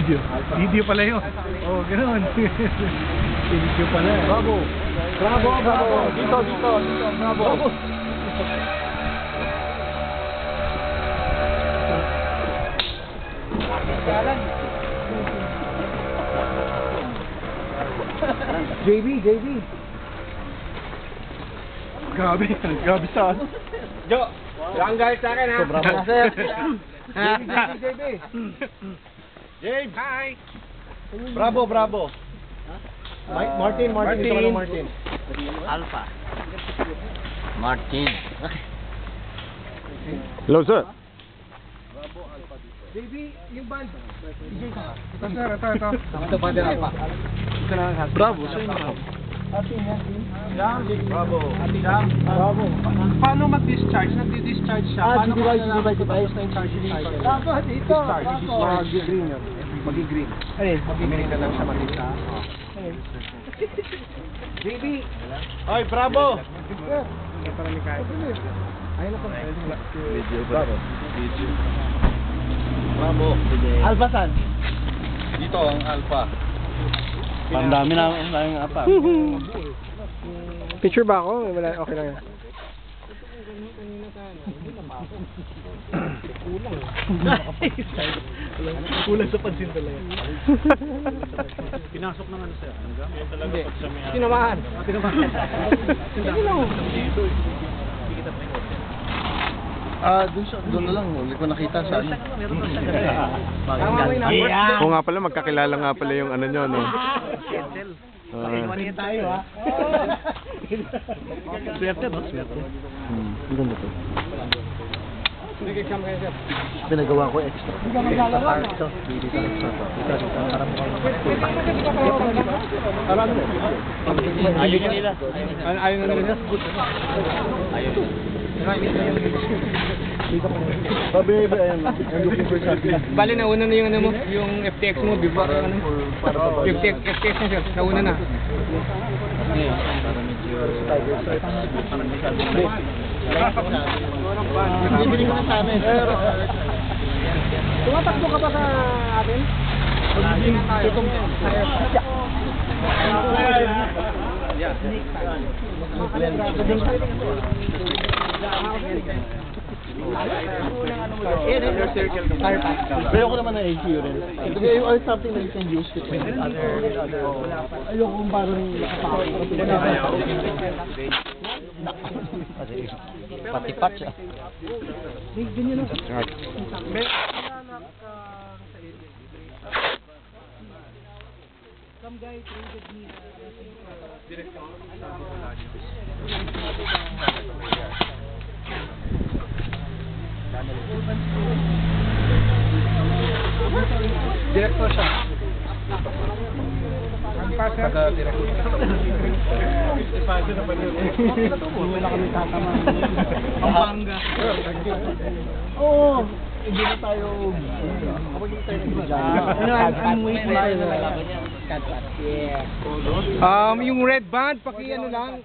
Video. Video pala yun. Oh, ganoon. Video pala. Bravo. Bravo, bravo. Dito, bravo. JB. Grabe saan? Jo, jangan guys sa akin ha. Sobra pa. Sir. JB. James. Hi! Bravo. Martin. Ito ka ng Martin. Alpha. Martin. Hello, sir. JB, yung band. DJ ka. Ito, sir. Ito. Ito pa din Alpha. Ito na ang Bravo, sir. Bravo. Bravo. Paano mag-discharge? Nag-discharge siya. device. Bravo, dito. Mag-green yun. Mag-green. Ayun, mag-green ka lang siya mag-isa. JB. Ay, bravo. Ayun ako. Bravo. Bravo. Alpha san? Dito ang Alpha. Ang dami na yung apa. Picture ba ako? Wala, okay lang yan. Kulang sa pansin talaga. Pinasok naman siya. Hindi. Tinamaan. Sige lang. Doon na lang. Uli ko nakita sa ano. Tama mo yung number. Oo nga pala, magkakilala nga pala yung ano nyo, no? Pakiwan tayo ha. Swerte, no? Swerte. Ang ganda to. Nag-exam kayo sir. Pinagawa ko extra. Hindi ka magagawa na. Dito. Ayaw niya nila. Ayaw na nila. Ayaw. Sabi ba yan? I'm looking for something. Bali nauna na yung ano mo, yung FTX mo before ano. FTX mo sir, nauna na. Bibili ko na sa amin. Tumatakbo ka ba sa atin? Pagiging tayo. Pero ako naman na AQ rin. Or something that you can use with other. Ayoko kung parang pati-pat siya. Some guy traded me Director siya. Ang passer? Taga-director. Passer na pa rin. Wala kami tatama. Pampanga. Oo. Hindi na tayo. I'm waiting for the laban niya. Yung red band, paki ano lang.